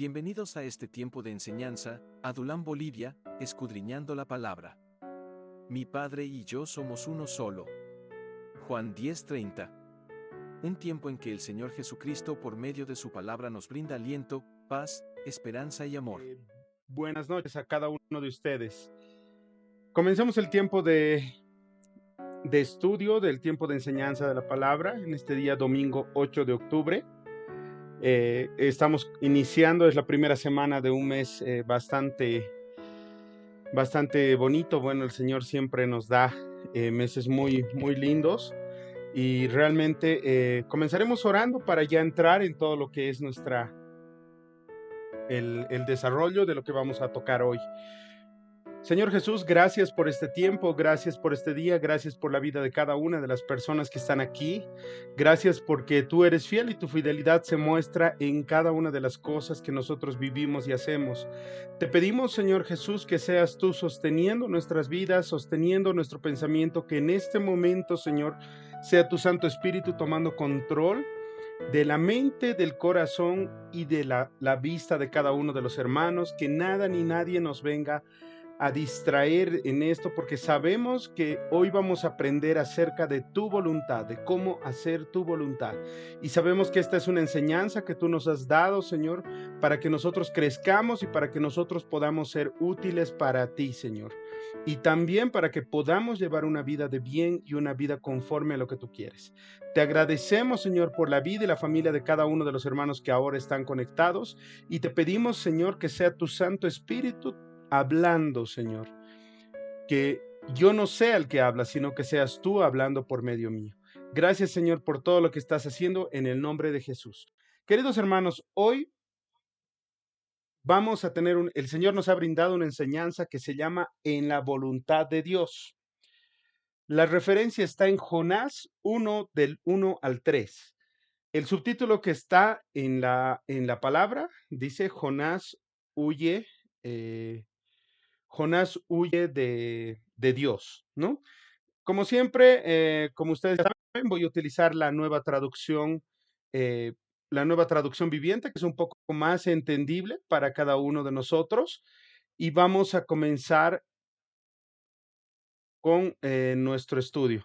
Bienvenidos a este tiempo de enseñanza, Adulam Bolivia, escudriñando la palabra. Mi Padre y yo somos uno solo. Juan 10:30. Un tiempo en que el Señor Jesucristo por medio de su palabra nos brinda aliento, paz, esperanza y amor. Buenas noches a cada uno de ustedes. Comencemos el tiempo de estudio, del tiempo de enseñanza de la palabra, en este día domingo 8 de octubre. Estamos iniciando, es la primera semana de un mes bastante bonito. Bueno, el Señor siempre nos da meses muy lindos y realmente comenzaremos orando para ya entrar en todo lo que es el desarrollo de lo que vamos a tocar hoy. Señor Jesús, gracias por este tiempo, gracias por este día, gracias por la vida de cada una de las personas que están aquí. Gracias porque tú eres fiel y tu fidelidad se muestra en cada una de las cosas que nosotros vivimos y hacemos. Te pedimos, Señor Jesús, que seas tú sosteniendo nuestras vidas, sosteniendo nuestro pensamiento, que en este momento, Señor, sea tu Santo Espíritu tomando control de la mente, del corazón y de la vista de cada uno de los hermanos, que nada ni nadie nos venga a distraer en esto, porque sabemos que hoy vamos a aprender acerca de tu voluntad, de cómo hacer tu voluntad. Y sabemos que esta es una enseñanza que tú nos has dado, Señor, para que nosotros crezcamos y para que nosotros podamos ser útiles para ti, Señor. Y también para que podamos llevar una vida de bien y una vida conforme a lo que tú quieres. Te agradecemos, Señor, por la vida y la familia de cada uno de los hermanos que ahora están conectados. Y te pedimos, Señor, que sea tu Santo Espíritu hablando, Señor, que yo no sea el que habla, sino que seas tú hablando por medio mío. Gracias, Señor, por todo lo que estás haciendo en el nombre de Jesús. Queridos hermanos, hoy vamos a tener el Señor nos ha brindado una enseñanza que se llama En la voluntad de Dios. La referencia está en Jonás 1 del 1 al 3. El subtítulo que está en la palabra dice huye, eh, Jonás huye de Dios, ¿no? Como siempre, como ustedes saben, voy a utilizar eh, la nueva traducción viviente, que es un poco más entendible para cada uno de nosotros. Y vamos a comenzar con nuestro estudio.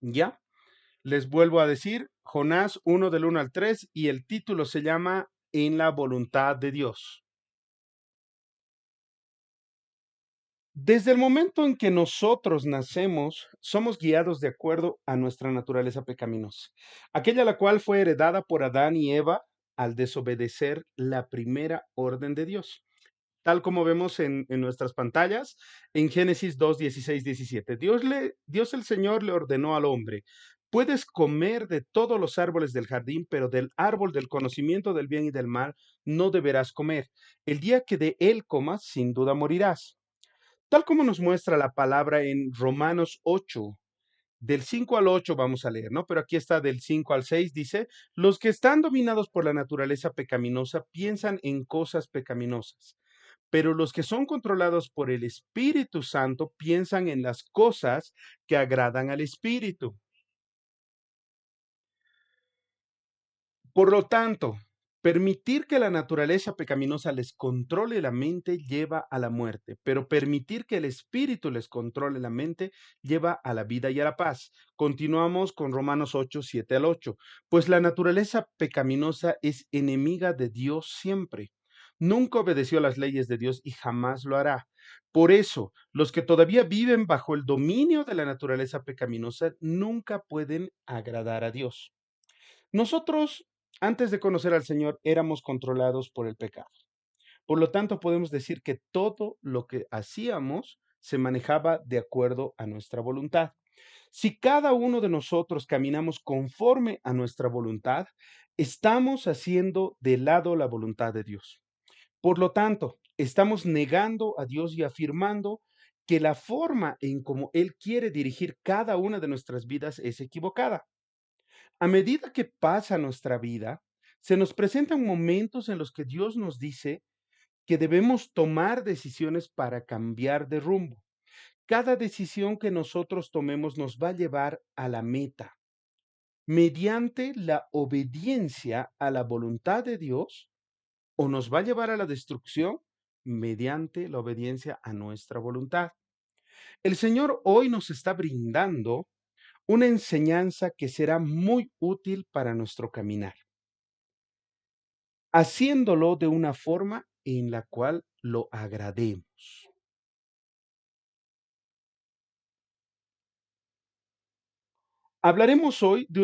¿Ya? Les vuelvo a decir, Jonás 1 del 1 al 3, y el título se llama En la voluntad de Dios. Desde el momento en que nosotros nacemos, somos guiados de acuerdo a nuestra naturaleza pecaminosa, aquella la cual fue heredada por Adán y Eva al desobedecer la primera orden de Dios. Tal como vemos en nuestras pantallas, en Génesis 2, 16, 17. Dios el Señor le ordenó al hombre: puedes comer de todos los árboles del jardín, pero del árbol del conocimiento del bien y del mal no deberás comer. El día que de él comas, sin duda morirás. Tal como nos muestra la palabra en Romanos 8, del 5 al 8 vamos a leer, ¿no? Pero aquí está del 5 al 6, dice: los que están dominados por la naturaleza pecaminosa piensan en cosas pecaminosas, pero los que son controlados por el Espíritu Santo piensan en las cosas que agradan al Espíritu. Por lo tanto, permitir que la naturaleza pecaminosa les controle la mente lleva a la muerte, pero permitir que el Espíritu les controle la mente lleva a la vida y a la paz. Continuamos con Romanos 8, 7 al 8. Pues la naturaleza pecaminosa es enemiga de Dios siempre. Nunca obedeció las leyes de Dios y jamás lo hará. Por eso, los que todavía viven bajo el dominio de la naturaleza pecaminosa nunca pueden agradar a Dios. Nosotros, antes de conocer al Señor, éramos controlados por el pecado. Por lo tanto, podemos decir que todo lo que hacíamos se manejaba de acuerdo a nuestra voluntad. Si cada uno de nosotros caminamos conforme a nuestra voluntad, estamos haciendo de lado la voluntad de Dios. Por lo tanto, estamos negando a Dios y afirmando que la forma en cómo Él quiere dirigir cada una de nuestras vidas es equivocada. A medida que pasa nuestra vida, se nos presentan momentos en los que Dios nos dice que debemos tomar decisiones para cambiar de rumbo. Cada decisión que nosotros tomemos nos va a llevar a la meta. mediante la obediencia a la voluntad de Dios o nos va a llevar a la destrucción mediante la obediencia a nuestra voluntad. El Señor hoy nos está brindando una enseñanza que será muy útil para nuestro caminar, haciéndolo de una forma en la cual lo agrademos. Hablaremos hoy de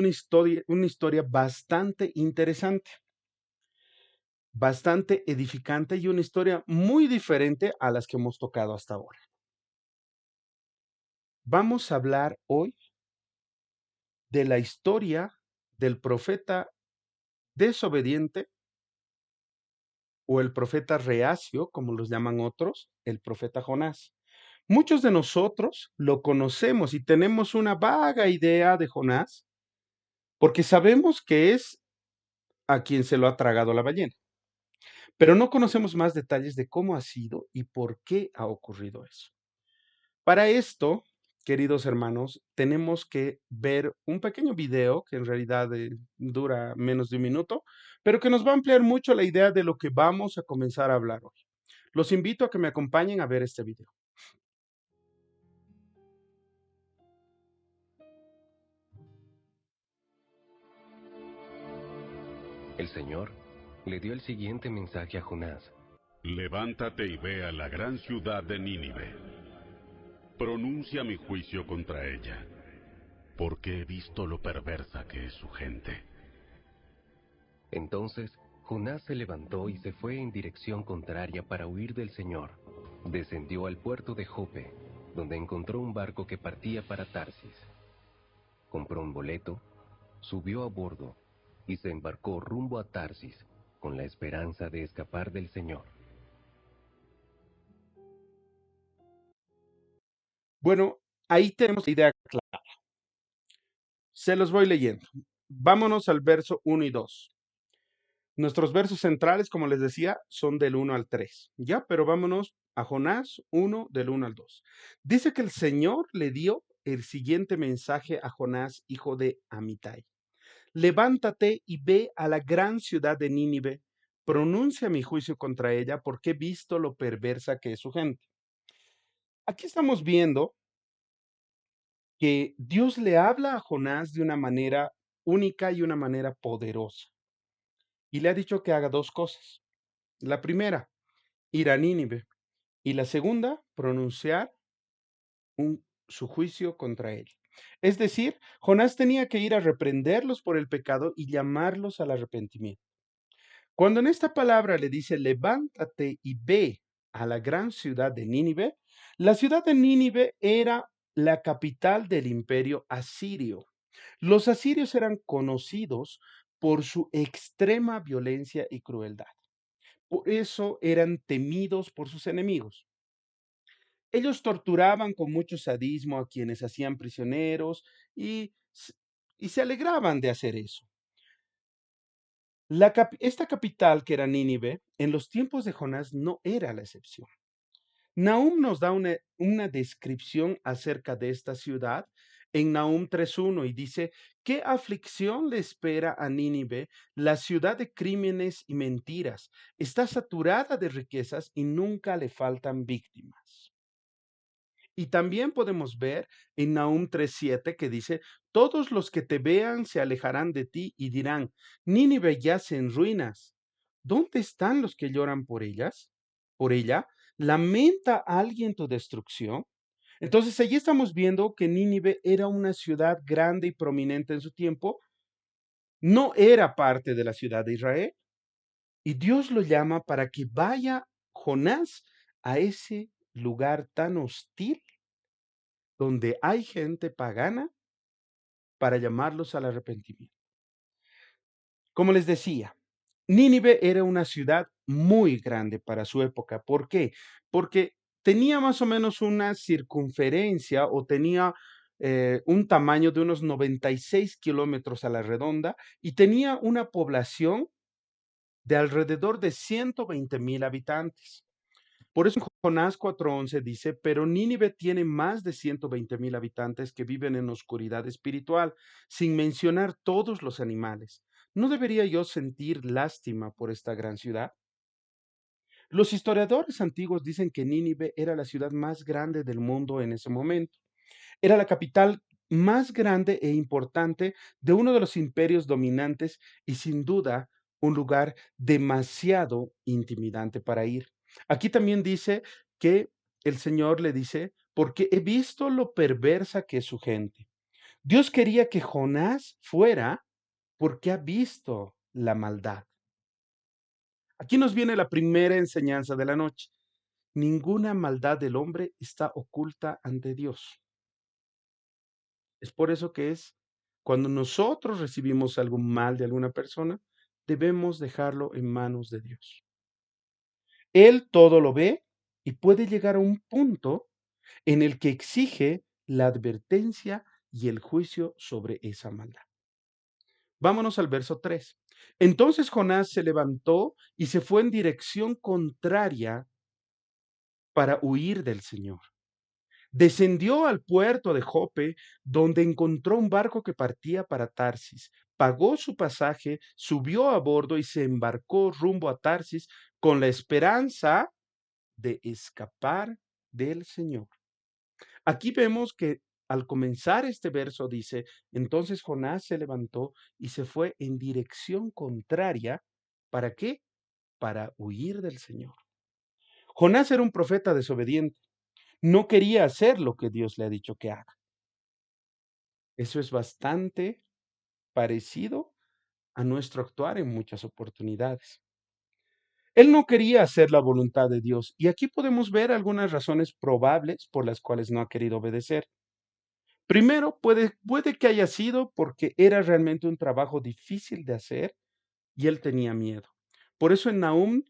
una historia bastante interesante, bastante edificante y una historia muy diferente a las que hemos tocado hasta ahora. Vamos a hablar hoy de la historia del profeta desobediente o el profeta reacio, como los llaman otros, el profeta Jonás. Muchos de nosotros lo conocemos y tenemos una vaga idea de Jonás porque sabemos que es a quien se lo ha tragado la ballena, pero no conocemos más detalles de cómo ha sido y por qué ha ocurrido eso. Para esto, queridos hermanos, tenemos que ver un pequeño video que en realidad dura menos de un minuto, pero que nos va a ampliar mucho la idea de lo que vamos a comenzar a hablar hoy. Los invito a que me acompañen a ver este video. El Señor le dio el siguiente mensaje a Jonás. Levántate y ve a la gran ciudad de Nínive. Pronuncia mi juicio contra ella, porque he visto lo perversa que es su gente. Entonces Jonás se levantó y se fue en dirección contraria para huir del Señor. Descendió al puerto de Jope, donde encontró un barco que partía para Tarsis. Compró un boleto, subió a bordo y se embarcó rumbo a Tarsis con la esperanza de escapar del Señor. Bueno, ahí tenemos la idea clara. Se los voy leyendo. Vámonos al verso 1 y 2. Nuestros versos centrales, como les decía, son del 1 al 3. Ya, pero vámonos a Jonás 1, del 1 al 2. Dice que el Señor le dio el siguiente mensaje a Jonás, hijo de Amitai. Levántate y ve a la gran ciudad de Nínive, pronuncia mi juicio contra ella, porque he visto lo perversa que es su gente. Aquí estamos viendo que Dios le habla a Jonás de una manera única y una manera poderosa. Y le ha dicho que haga dos cosas. La primera, ir a Nínive. Y la segunda, pronunciar su juicio contra él. Es decir, Jonás tenía que ir a reprenderlos por el pecado y llamarlos al arrepentimiento. Cuando en esta palabra le dice, levántate y ve a la gran ciudad de Nínive, la ciudad de Nínive era la capital del imperio asirio. Los asirios eran conocidos por su extrema violencia y crueldad. Por eso eran temidos por sus enemigos. Ellos torturaban con mucho sadismo a quienes hacían prisioneros y, y se alegraban de hacer eso. Esta capital, que era Nínive, en los tiempos de Jonás no era la excepción. Nahum nos da una descripción acerca de esta ciudad en Nahum 3.1 y dice, ¿qué aflicción le espera a Nínive, la ciudad de crímenes y mentiras? Está saturada de riquezas y nunca le faltan víctimas. Y también podemos ver en Nahum 3.7 que dice, todos los que te vean se alejarán de ti y dirán, Nínive yace en ruinas. ¿Dónde están los que lloran por ellas? Por ella, ¿lamenta alguien tu destrucción? Entonces allí estamos viendo que Nínive era una ciudad grande y prominente en su tiempo, no era parte de la ciudad de Israel, y Dios lo llama para que vaya Jonás a ese lugar tan hostil donde hay gente pagana para llamarlos al arrepentimiento. Como les decía, Nínive era una ciudad muy grande para su época. ¿Por qué? Porque tenía más o menos una circunferencia o tenía un tamaño de unos 96 kilómetros a la redonda y tenía una población de alrededor de 120,000 habitantes. Por eso en Jonás 4:11 dice, pero Nínive tiene más de 120,000 habitantes que viven en oscuridad espiritual, sin mencionar todos los animales. ¿No debería yo sentir lástima por esta gran ciudad? Los historiadores antiguos dicen que Nínive era la ciudad más grande del mundo en ese momento. Era la capital más grande e importante de uno de los imperios dominantes y sin duda un lugar demasiado intimidante para ir. Aquí también dice que el Señor le dice, porque he visto lo perversa que es su gente. Dios quería que Jonás fuera porque ha visto la maldad. Aquí nos viene la primera enseñanza de la noche. Ninguna maldad del hombre está oculta ante Dios. Es por eso que cuando nosotros recibimos algún mal de alguna persona, debemos dejarlo en manos de Dios. Él todo lo ve y puede llegar a un punto en el que exige la advertencia y el juicio sobre esa maldad. Vámonos al verso 3. Entonces Jonás se levantó y se fue en dirección contraria para huir del Señor. Descendió al puerto de Jope, donde encontró un barco que partía para Tarsis. Pagó su pasaje, subió a bordo y se embarcó rumbo a Tarsis con la esperanza de escapar del Señor. Aquí vemos que al comenzar este verso dice, entonces Jonás se levantó y se fue en dirección contraria. ¿Para qué? Para huir del Señor. Jonás era un profeta desobediente. No quería hacer lo que Dios le ha dicho que haga. Eso es bastante parecido a nuestro actuar en muchas oportunidades. Él no quería hacer la voluntad de Dios y aquí podemos ver algunas razones probables por las cuales no ha querido obedecer. Primero, puede que haya sido porque era realmente un trabajo difícil de hacer y él tenía miedo. Por eso en Nahum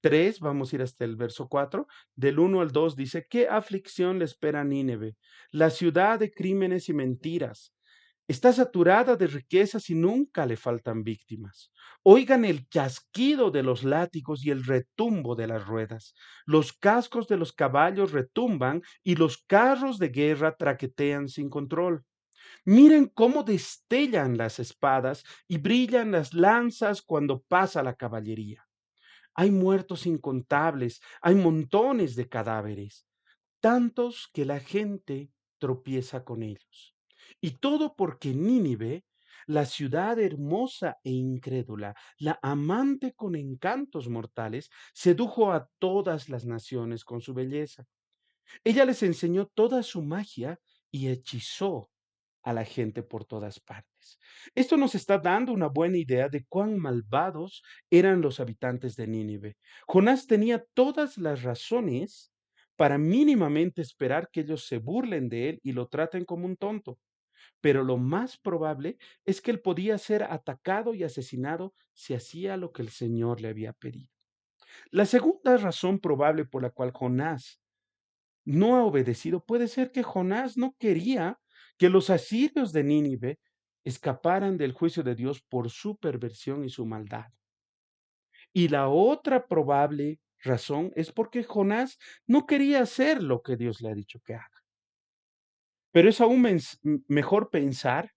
3, vamos a ir hasta el verso 4, del 1 al 2 dice, ¿qué aflicción le espera a Nínive? La ciudad de crímenes y mentiras. Está saturada de riquezas y nunca le faltan víctimas. Oigan el chasquido de los látigos y el retumbo de las ruedas. Los cascos de los caballos retumban y los carros de guerra traquetean sin control. Miren cómo destellan las espadas y brillan las lanzas cuando pasa la caballería. Hay muertos incontables, hay montones de cadáveres, tantos que la gente tropieza con ellos. Y todo porque Nínive, la ciudad hermosa e incrédula, la amante con encantos mortales, sedujo a todas las naciones con su belleza. Ella les enseñó toda su magia y hechizó a la gente por todas partes. Esto nos está dando una buena idea de cuán malvados eran los habitantes de Nínive. Jonás tenía todas las razones para mínimamente esperar que ellos se burlen de él y lo traten como un tonto. Pero lo más probable es que él podía ser atacado y asesinado si hacía lo que el Señor le había pedido. La segunda razón probable por la cual Jonás no ha obedecido, puede ser que Jonás no quería que los asirios de Nínive escaparan del juicio de Dios por su perversión y su maldad. Y la otra probable razón es porque Jonás no quería hacer lo que Dios le ha dicho que haga. Pero es aún mejor pensar,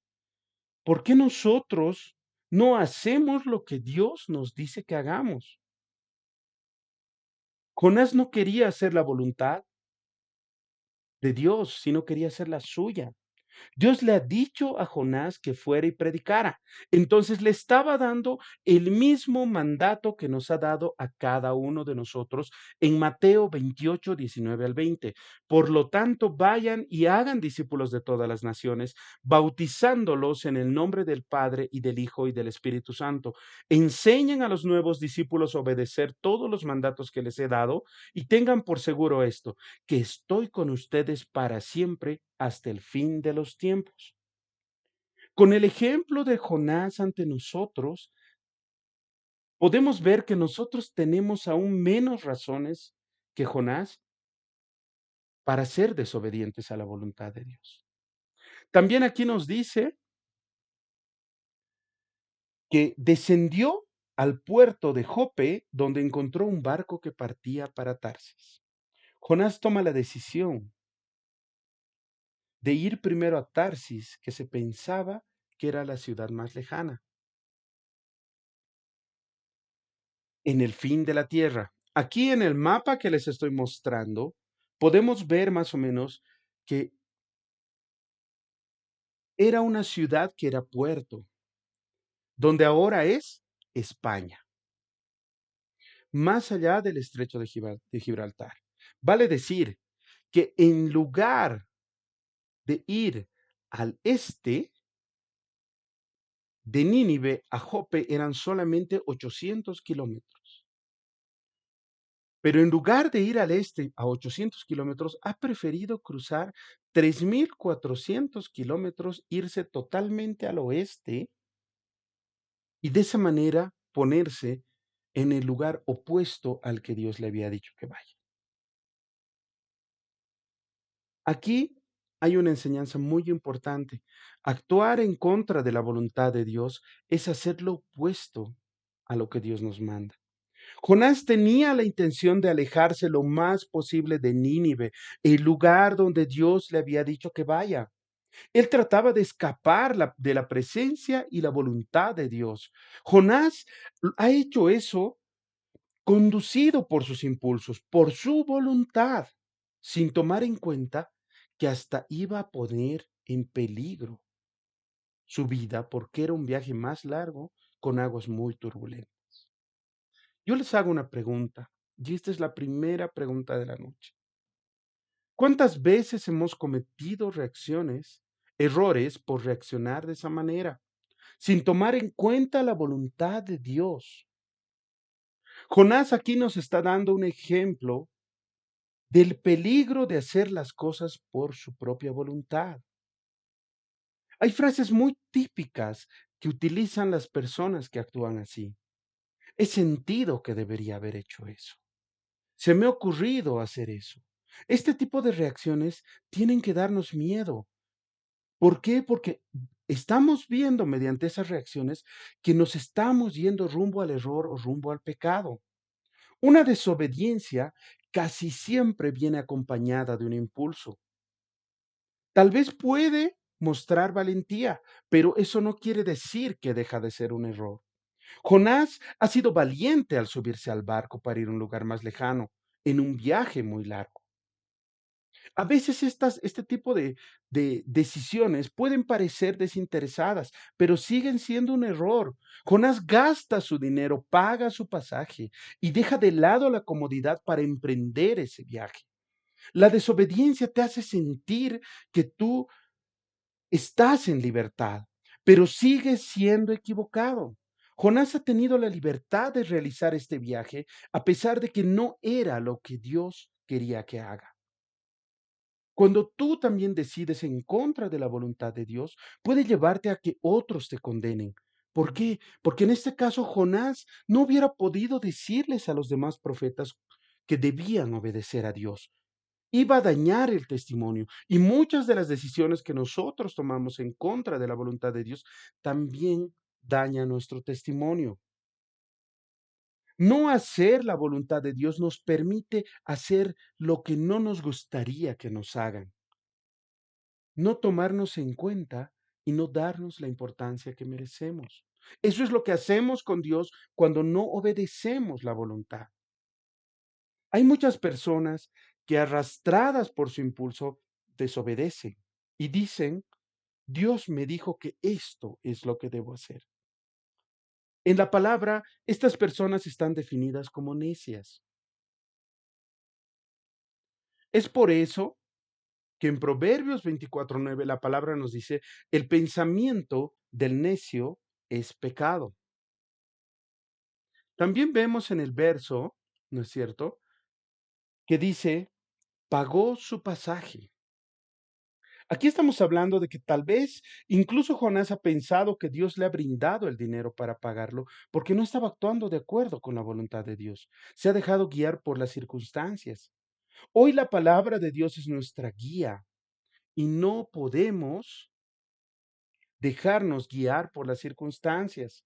¿por qué nosotros no hacemos lo que Dios nos dice que hagamos? Jonás no quería hacer la voluntad de Dios, sino quería hacer la suya. Dios le ha dicho a Jonás que fuera y predicara. Entonces le estaba dando el mismo mandato que nos ha dado a cada uno de nosotros en Mateo 28, 19 al 20. Por lo tanto, vayan y hagan discípulos de todas las naciones, bautizándolos en el nombre del Padre y del Hijo y del Espíritu Santo. Enseñen a los nuevos discípulos a obedecer todos los mandatos que les he dado y tengan por seguro esto, que estoy con ustedes para siempre hasta el fin de los tiempos. Con el ejemplo de Jonás ante nosotros, podemos ver que nosotros tenemos aún menos razones que Jonás para ser desobedientes a la voluntad de Dios. También aquí nos dice que descendió al puerto de Jope, donde encontró un barco que partía para Tarsis. Jonás toma la decisión de ir primero a Tarsis, que se pensaba que era la ciudad más lejana, en el fin de la tierra. Aquí en el mapa que les estoy mostrando, podemos ver más o menos que era una ciudad que era puerto, donde ahora es España, más allá del estrecho de Gibraltar. Vale decir que en lugar de ir al este, de Nínive a Jope eran solamente 800 kilómetros. Pero en lugar de ir al este a 800 kilómetros, ha preferido cruzar 3.400 kilómetros, irse totalmente al oeste y de esa manera ponerse en el lugar opuesto al que Dios le había dicho que vaya. Aquí hay una enseñanza muy importante. Actuar en contra de la voluntad de Dios es hacer lo opuesto a lo que Dios nos manda. Jonás tenía la intención de alejarse lo más posible de Nínive, el lugar donde Dios le había dicho que vaya. Él trataba de escapar de la presencia y la voluntad de Dios. Jonás ha hecho eso conducido por sus impulsos, por su voluntad, sin tomar en cuenta que hasta iba a poner en peligro su vida porque era un viaje más largo con aguas muy turbulentas. Yo les hago una pregunta, y esta es la primera pregunta de la noche. ¿Cuántas veces hemos cometido errores por reaccionar de esa manera, sin tomar en cuenta la voluntad de Dios? Jonás aquí nos está dando un ejemplo del peligro de hacer las cosas por su propia voluntad. Hay frases muy típicas que utilizan las personas que actúan así. He sentido que debería haber hecho eso. Se me ha ocurrido hacer eso. Este tipo de reacciones tienen que darnos miedo. ¿Por qué? Porque estamos viendo mediante esas reacciones que nos estamos yendo rumbo al error o rumbo al pecado. Una desobediencia casi siempre viene acompañada de un impulso. Tal vez puede mostrar valentía, pero eso no quiere decir que deja de ser un error. Jonás ha sido valiente al subirse al barco para ir a un lugar más lejano, en un viaje muy largo. A veces este tipo de decisiones pueden parecer desinteresadas, pero siguen siendo un error. Jonás gasta su dinero, paga su pasaje y deja de lado la comodidad para emprender ese viaje. La desobediencia te hace sentir que tú estás en libertad, pero sigues siendo equivocado. Jonás ha tenido la libertad de realizar este viaje a pesar de que no era lo que Dios quería que haga. Cuando tú también decides en contra de la voluntad de Dios, puede llevarte a que otros te condenen. ¿Por qué? Porque en este caso Jonás no hubiera podido decirles a los demás profetas que debían obedecer a Dios. Iba a dañar el testimonio. Y muchas de las decisiones que nosotros tomamos en contra de la voluntad de Dios también dañan nuestro testimonio. No hacer la voluntad de Dios nos permite hacer lo que no nos gustaría que nos hagan. No tomarnos en cuenta y no darnos la importancia que merecemos. Eso es lo que hacemos con Dios cuando no obedecemos la voluntad. Hay muchas personas que arrastradas por su impulso desobedecen y dicen, Dios me dijo que esto es lo que debo hacer. En la palabra, estas personas están definidas como necias. Es por eso que en Proverbios 24:9 la palabra nos dice, el pensamiento del necio es pecado. También vemos en el verso, ¿no es cierto?, que dice, pagó su pasaje. Aquí estamos hablando de que tal vez incluso Jonás ha pensado que Dios le ha brindado el dinero para pagarlo porque no estaba actuando de acuerdo con la voluntad de Dios. Se ha dejado guiar por las circunstancias. Hoy la palabra de Dios es nuestra guía y no podemos dejarnos guiar por las circunstancias.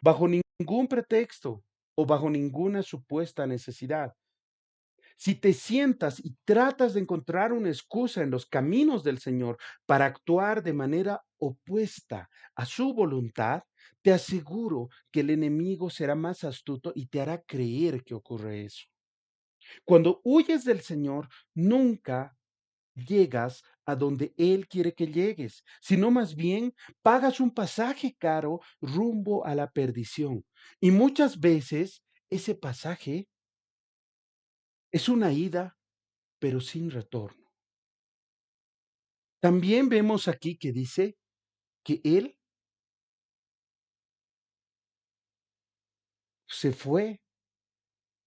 bajo ningún pretexto o bajo ninguna supuesta necesidad. Si te sientas y tratas de encontrar una excusa en los caminos del Señor para actuar de manera opuesta a su voluntad, te aseguro que el enemigo será más astuto y te hará creer que ocurre eso. Cuando huyes del Señor, nunca llegas a donde Él quiere que llegues, sino más bien pagas un pasaje caro rumbo a la perdición. Y muchas veces ese pasaje es una ida, pero sin retorno. También vemos aquí que dice que Él se fue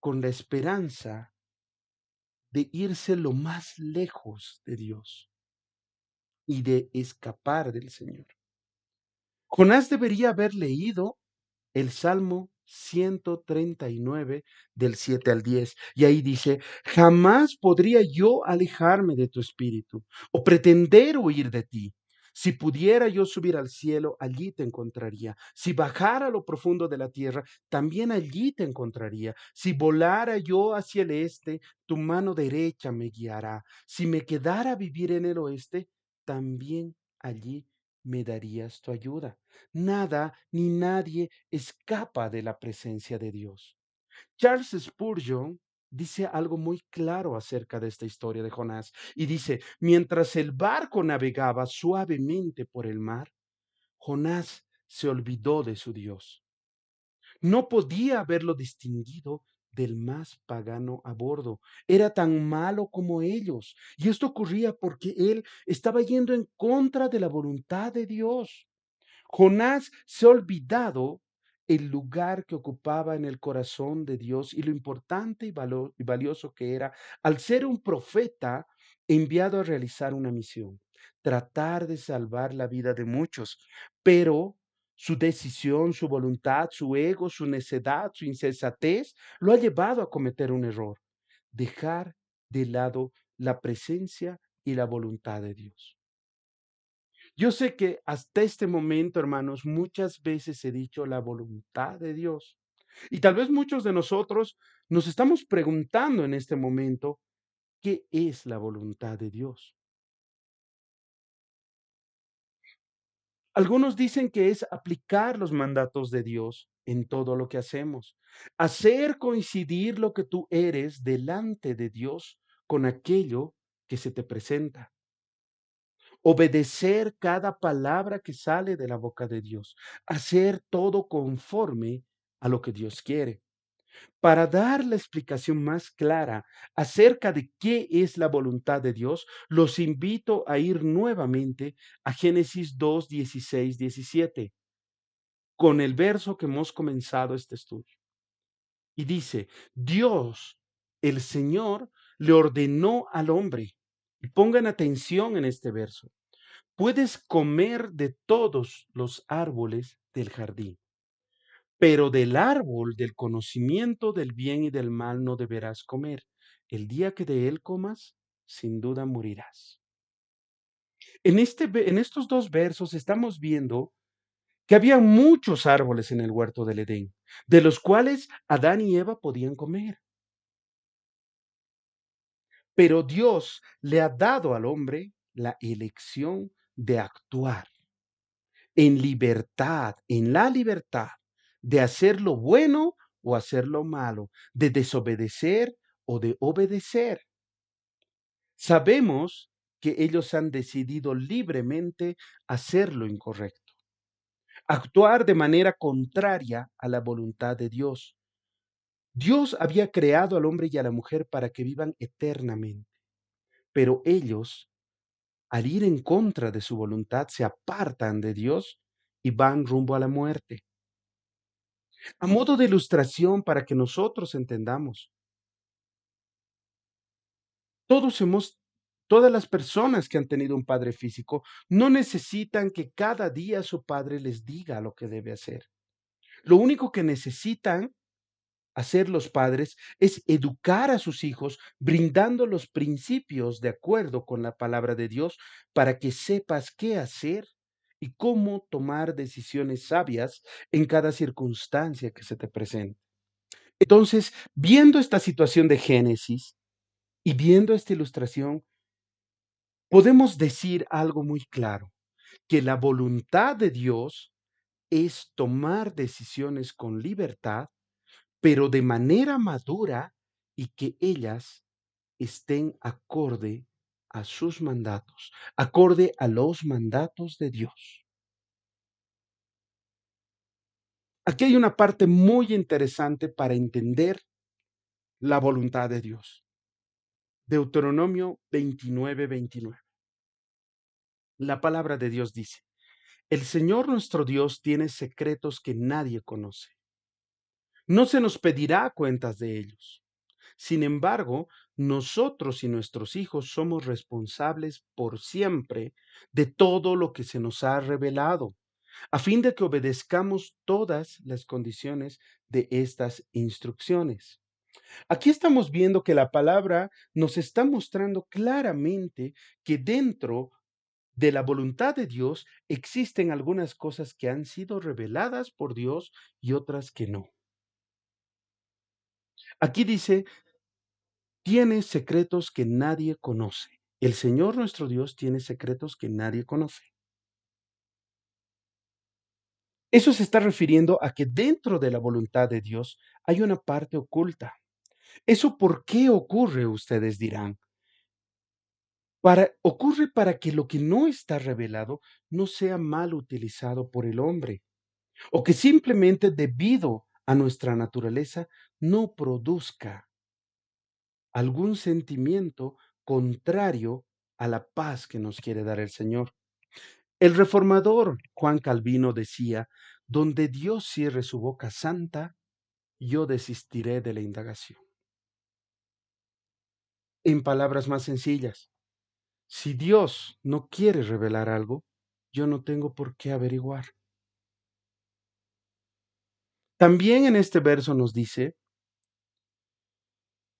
con la esperanza de irse lo más lejos de Dios y de escapar del Señor. Jonás debería haber leído el Salmo 139 del 7 al 10. Y ahí dice, jamás podría yo alejarme de tu espíritu o pretender huir de ti. Si pudiera yo subir al cielo, allí te encontraría. Si bajara a lo profundo de la tierra, también allí te encontraría. Si volara yo hacia el este, tu mano derecha me guiará. Si me quedara a vivir en el oeste, también allí me darías tu ayuda. Nada ni nadie escapa de la presencia de Dios. Charles Spurgeon dice algo muy claro acerca de esta historia de Jonás y dice, mientras el barco navegaba suavemente por el mar, Jonás se olvidó de su Dios. No podía haberlo distinguido del más pagano a bordo. Era tan malo como ellos. Y esto ocurría porque él estaba yendo en contra de la voluntad de Dios. Jonás se ha olvidado el lugar que ocupaba en el corazón de Dios y lo importante y valioso que era al ser un profeta enviado a realizar una misión, tratar de salvar la vida de muchos, pero su decisión, su voluntad, su ego, su necedad, su insensatez lo ha llevado a cometer un error, dejar de lado la presencia y la voluntad de Dios. Yo sé que hasta este momento, hermanos, muchas veces he dicho la voluntad de Dios. Y tal vez muchos de nosotros nos estamos preguntando en este momento, ¿qué es la voluntad de Dios? Algunos dicen que es aplicar los mandatos de Dios en todo lo que hacemos, hacer coincidir lo que tú eres delante de Dios con aquello que se te presenta. Obedecer cada palabra que sale de la boca de Dios, hacer todo conforme a lo que Dios quiere. Para dar la explicación más clara acerca de qué es la voluntad de Dios, los invito a ir nuevamente a Génesis 2, 16, 17, con el verso que hemos comenzado este estudio. Y dice, Dios, el Señor, le ordenó al hombre, y pongan atención en este verso, puedes comer de todos los árboles del jardín, pero del árbol del conocimiento del bien y del mal no deberás comer. El día que de él comas, sin duda morirás. En estos dos versos estamos viendo que había muchos árboles en el huerto del Edén, de los cuales Adán y Eva podían comer. Pero Dios le ha dado al hombre la elección de actuar en libertad, en la libertad de hacer lo bueno o hacer lo malo, de desobedecer o de obedecer. Sabemos que ellos han decidido libremente hacer lo incorrecto, actuar de manera contraria a la voluntad de Dios. Dios había creado al hombre y a la mujer para que vivan eternamente, pero ellos, al ir en contra de su voluntad, se apartan de Dios y van rumbo a la muerte. A modo de ilustración para que nosotros entendamos, todos hemos, todas las personas que han tenido un padre físico no necesitan que cada día su padre les diga lo que debe hacer. Lo único que necesitan hacer los padres es educar a sus hijos brindando los principios de acuerdo con la palabra de Dios para que sepas qué hacer y cómo tomar decisiones sabias en cada circunstancia que se te presente. Entonces, viendo esta situación de Génesis y viendo esta ilustración, podemos decir algo muy claro, que la voluntad de Dios es tomar decisiones con libertad, pero de manera madura y que ellas estén acorde a sus mandatos, acorde a los mandatos de Dios. Aquí hay una parte muy interesante para entender la voluntad de Dios. Deuteronomio 29:29. La palabra de Dios dice, el Señor nuestro Dios tiene secretos que nadie conoce. No se nos pedirá cuentas de ellos. Sin embargo, nosotros y nuestros hijos somos responsables por siempre de todo lo que se nos ha revelado, a fin de que obedezcamos todas las condiciones de estas instrucciones. Aquí estamos viendo que la palabra nos está mostrando claramente que dentro de la voluntad de Dios existen algunas cosas que han sido reveladas por Dios y otras que no. Aquí dice, tiene secretos que nadie conoce. El Señor nuestro Dios tiene secretos que nadie conoce. Eso se está refiriendo a que dentro de la voluntad de Dios hay una parte oculta. ¿Eso por qué ocurre? Ustedes dirán. Ocurre para que lo que no está revelado no sea mal utilizado por el hombre, o que simplemente debido a nuestra naturaleza no produzca algún sentimiento contrario a la paz que nos quiere dar el Señor. El reformador Juan Calvino decía, donde Dios cierre su boca santa, yo desistiré de la indagación. En palabras más sencillas, si Dios no quiere revelar algo, yo no tengo por qué averiguar. También en este verso nos dice,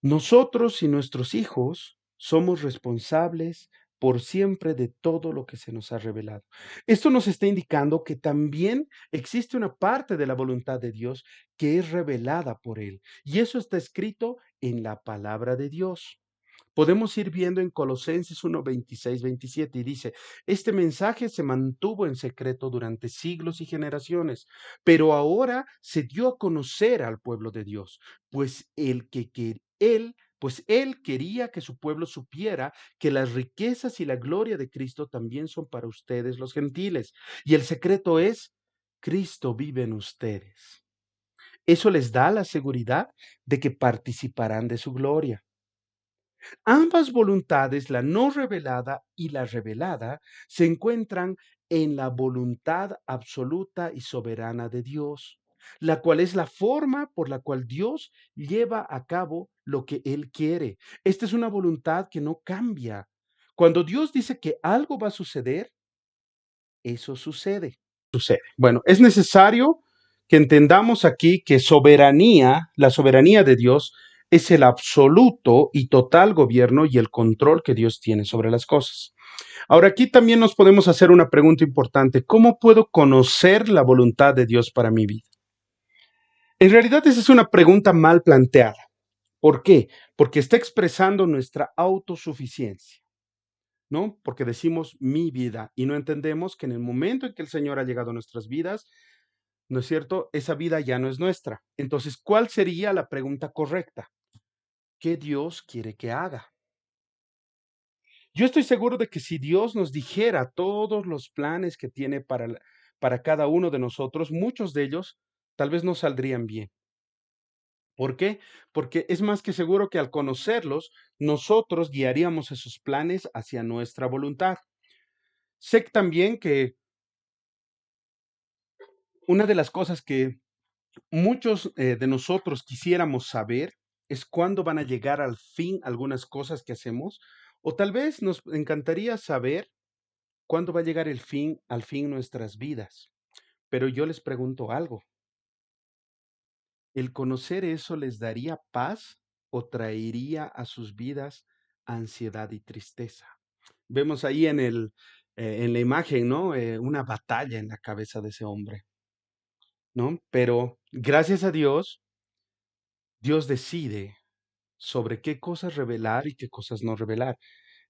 nosotros y nuestros hijos somos responsables por siempre de todo lo que se nos ha revelado. Esto nos está indicando que también existe una parte de la voluntad de Dios que es revelada por Él. Y eso está escrito en la palabra de Dios. Podemos ir viendo en Colosenses 1:26-27 y dice, este mensaje se mantuvo en secreto durante siglos y generaciones, pero ahora se dio a conocer al pueblo de Dios, pues él quería que su pueblo supiera que las riquezas y la gloria de Cristo también son para ustedes los gentiles. Y el secreto es, Cristo vive en ustedes. Eso les da la seguridad de que participarán de su gloria. Ambas voluntades, la no revelada y la revelada, se encuentran en la voluntad absoluta y soberana de Dios, la cual es la forma por la cual Dios lleva a cabo lo que Él quiere. Esta es una voluntad que no cambia. Cuando Dios dice que algo va a suceder, eso sucede. Bueno, es necesario que entendamos aquí que la soberanía de Dios es el absoluto y total gobierno y el control que Dios tiene sobre las cosas. Ahora aquí también nos podemos hacer una pregunta importante. ¿Cómo puedo conocer la voluntad de Dios para mi vida? En realidad esa es una pregunta mal planteada. ¿Por qué? Porque está expresando nuestra autosuficiencia, ¿no? Porque decimos mi vida y no entendemos que en el momento en que el Señor ha llegado a nuestras vidas, ¿no es cierto? Esa vida ya no es nuestra. Entonces, ¿cuál sería la pregunta correcta? ¿Qué Dios quiere que haga? Yo estoy seguro de que si Dios nos dijera todos los planes que tiene para cada uno de nosotros, muchos de ellos tal vez no saldrían bien. ¿Por qué? Porque es más que seguro que al conocerlos, nosotros guiaríamos esos planes hacia nuestra voluntad. Sé también que una de las cosas que muchos de nosotros quisiéramos saber es cuándo van a llegar al fin algunas cosas que hacemos, o tal vez nos encantaría saber cuándo va a llegar al fin nuestras vidas. Pero yo les pregunto algo, ¿el conocer eso les daría paz o traería a sus vidas ansiedad y tristeza? Vemos ahí en la imagen, ¿no? Una batalla en la cabeza de ese hombre, ¿no? Pero gracias a Dios, Dios decide sobre qué cosas revelar y qué cosas no revelar.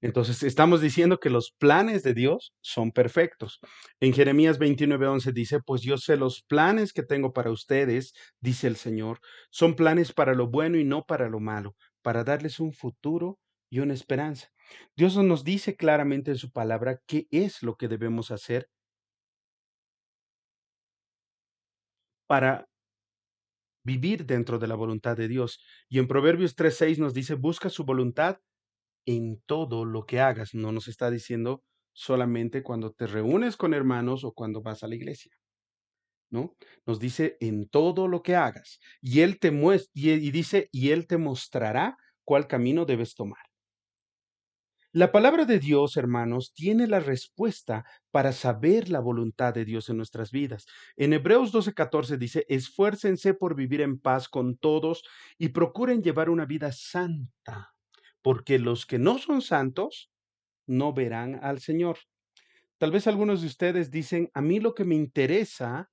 Entonces, estamos diciendo que los planes de Dios son perfectos. En Jeremías 29:11 dice, pues yo sé los planes que tengo para ustedes, dice el Señor, son planes para lo bueno y no para lo malo, para darles un futuro y una esperanza. Dios nos dice claramente en su palabra qué es lo que debemos hacer para vivir dentro de la voluntad de Dios. Y en Proverbios 3:6 nos dice, busca su voluntad en todo lo que hagas. No nos está diciendo solamente cuando te reúnes con hermanos o cuando vas a la iglesia, ¿no? Nos dice en todo lo que hagas. Y él te muestra, y dice, y él te mostrará cuál camino debes tomar. La palabra de Dios, hermanos, tiene la respuesta para saber la voluntad de Dios en nuestras vidas. En Hebreos 12:14 dice, esfuércense por vivir en paz con todos y procuren llevar una vida santa, porque los que no son santos no verán al Señor. Tal vez algunos de ustedes dicen, a mí lo que me interesa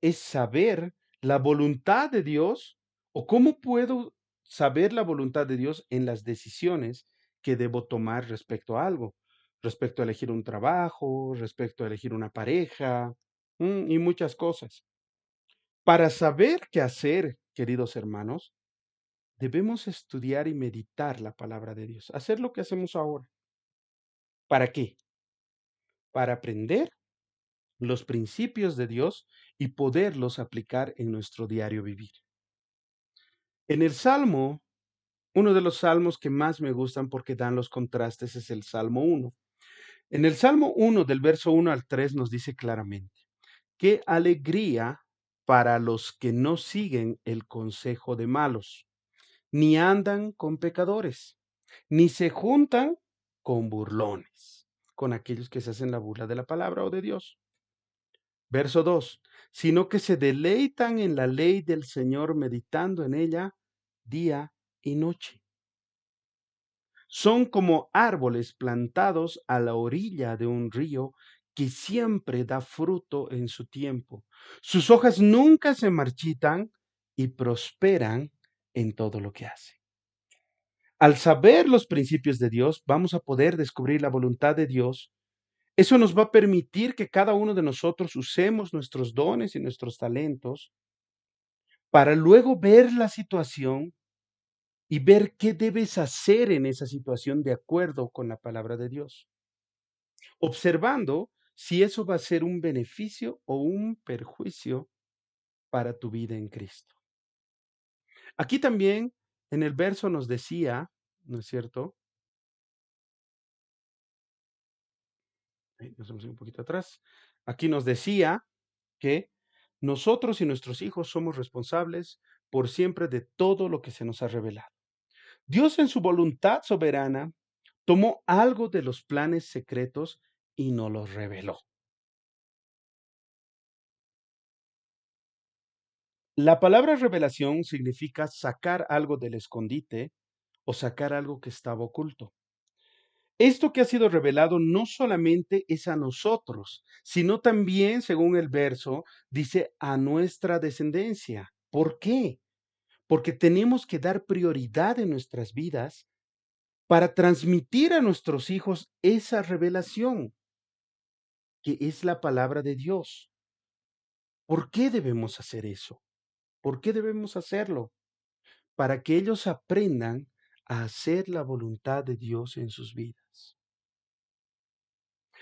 es saber la voluntad de Dios o cómo puedo saber la voluntad de Dios en las decisiones que debo tomar respecto a algo, respecto a elegir un trabajo, respecto a elegir una pareja, y muchas cosas. Para saber qué hacer, queridos hermanos, debemos estudiar y meditar la palabra de Dios, hacer lo que hacemos ahora. ¿Para qué? Para aprender los principios de Dios y poderlos aplicar en nuestro diario vivir. En el Salmo, uno de los salmos que más me gustan porque dan los contrastes es el Salmo 1. En el Salmo 1, del verso 1 al 3, nos dice claramente, qué alegría para los que no siguen el consejo de malos, ni andan con pecadores, ni se juntan con burlones, con aquellos que se hacen la burla de la palabra o de Dios. Verso 2, sino que se deleitan en la ley del Señor, meditando en ella día y noche. Son como árboles plantados a la orilla de un río que siempre da fruto en su tiempo. Sus hojas nunca se marchitan y prosperan en todo lo que hacen. Al saber los principios de Dios, vamos a poder descubrir la voluntad de Dios. Eso nos va a permitir que cada uno de nosotros usemos nuestros dones y nuestros talentos para luego ver la situación y ver qué debes hacer en esa situación de acuerdo con la palabra de Dios, observando si eso va a ser un beneficio o un perjuicio para tu vida en Cristo. Aquí también en el verso nos decía, ¿no es cierto? Nos vamos un poquito atrás. Aquí nos decía que nosotros y nuestros hijos somos responsables por siempre de todo lo que se nos ha revelado. Dios en su voluntad soberana tomó algo de los planes secretos y nos los reveló. La palabra revelación significa sacar algo del escondite o sacar algo que estaba oculto. Esto que ha sido revelado no solamente es a nosotros, sino también, según el verso, dice a nuestra descendencia. ¿Por qué? Porque tenemos que dar prioridad en nuestras vidas para transmitir a nuestros hijos esa revelación, que es la palabra de Dios. ¿Por qué debemos hacer eso? ¿Por qué debemos hacerlo? Para que ellos aprendan a hacer la voluntad de Dios en sus vidas.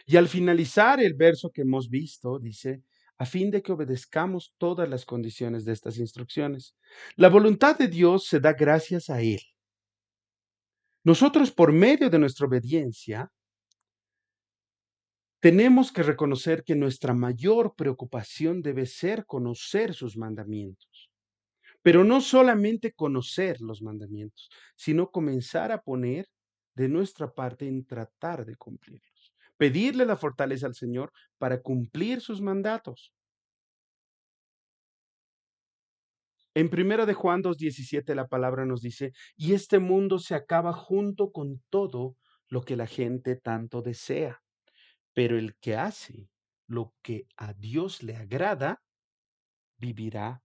Y al finalizar el verso que hemos visto, dice, a fin de que obedezcamos todas las condiciones de estas instrucciones. La voluntad de Dios se da gracias a Él. Nosotros, por medio de nuestra obediencia, tenemos que reconocer que nuestra mayor preocupación debe ser conocer sus mandamientos. Pero no solamente conocer los mandamientos, sino comenzar a poner de nuestra parte en tratar de cumplirlos. Pedirle la fortaleza al Señor para cumplir sus mandatos. En primera de Juan 2:17 la palabra nos dice, y este mundo se acaba junto con todo lo que la gente tanto desea. pero el que hace lo que a Dios le agrada, vivirá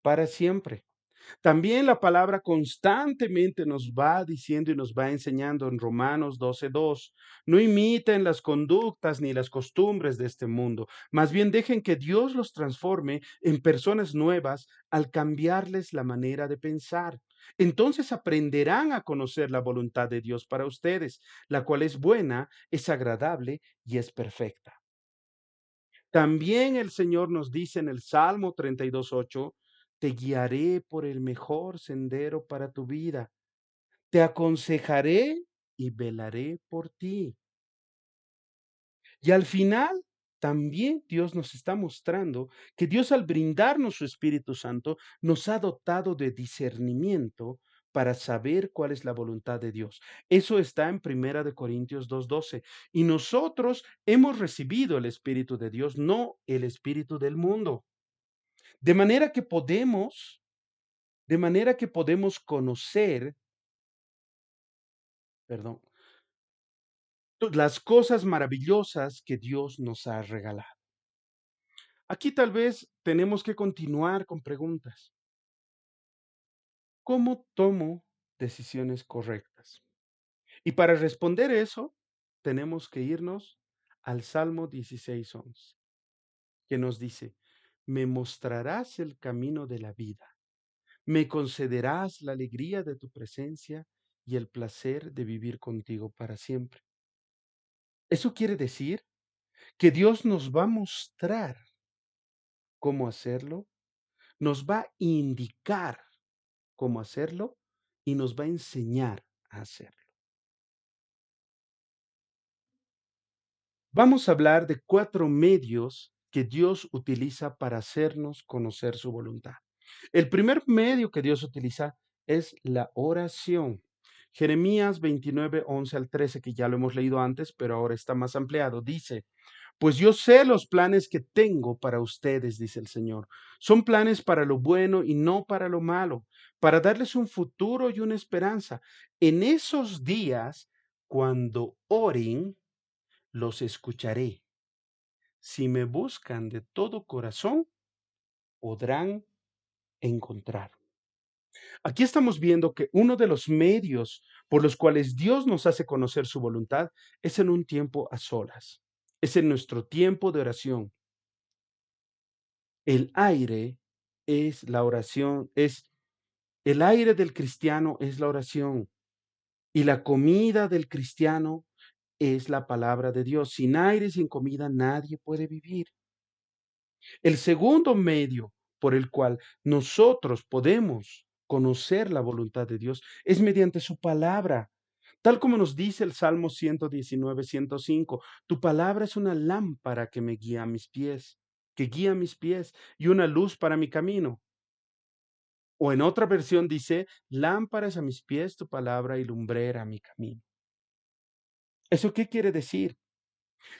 para siempre. También la palabra constantemente nos va diciendo y nos va enseñando en Romanos 12:2, no imiten las conductas ni las costumbres de este mundo, más bien dejen que Dios los transforme en personas nuevas al cambiarles la manera de pensar. Entonces aprenderán a conocer la voluntad de Dios para ustedes, la cual es buena, es agradable y es perfecta. También el Señor nos dice en el Salmo 32:8, te guiaré por el mejor sendero para tu vida, te aconsejaré y velaré por ti. Y al final, también Dios nos está mostrando que Dios al brindarnos su Espíritu Santo, nos ha dotado de discernimiento para saber cuál es la voluntad de Dios. Eso está en Primera de Corintios 2:12. Y nosotros hemos recibido el Espíritu de Dios, no el espíritu del mundo. De manera que podemos, de manera que podemos conocer, perdón, las cosas maravillosas que Dios nos ha regalado. Aquí tal vez tenemos que continuar con preguntas. ¿Cómo tomo decisiones correctas? Y para responder eso, tenemos que irnos al Salmo 16:11, que nos dice, me mostrarás el camino de la vida, me concederás la alegría de tu presencia y el placer de vivir contigo para siempre. Eso quiere decir que Dios nos va a mostrar cómo hacerlo, nos va a indicar cómo hacerlo y nos va a enseñar a hacerlo. Vamos a hablar de 4 medios que Dios utiliza para hacernos conocer su voluntad. El primer medio que Dios utiliza es la oración. Jeremías 29:11 al 13, que ya lo hemos leído antes, pero ahora está más ampliado, dice, pues yo sé los planes que tengo para ustedes, dice el Señor. Son planes para lo bueno y no para lo malo, para darles un futuro y una esperanza. En esos días, cuando oren, los escucharé. Si me buscan de todo corazón, podrán encontrar. Aquí estamos viendo que uno de los medios por los cuales Dios nos hace conocer su voluntad es en un tiempo a solas, es en nuestro tiempo de oración. El aire es la oración, es el aire del cristiano es la oración y la comida del cristiano es la palabra de Dios. Sin aire y sin comida nadie puede vivir. El segundo medio por el cual nosotros podemos conocer la voluntad de Dios es mediante su palabra. Tal como nos dice el Salmo 119:105, tu palabra es una lámpara que me guía a mis pies, que guía mis pies y una luz para mi camino. O en otra versión dice, lámparas a mis pies tu palabra y lumbrera a mi camino. ¿Eso qué quiere decir?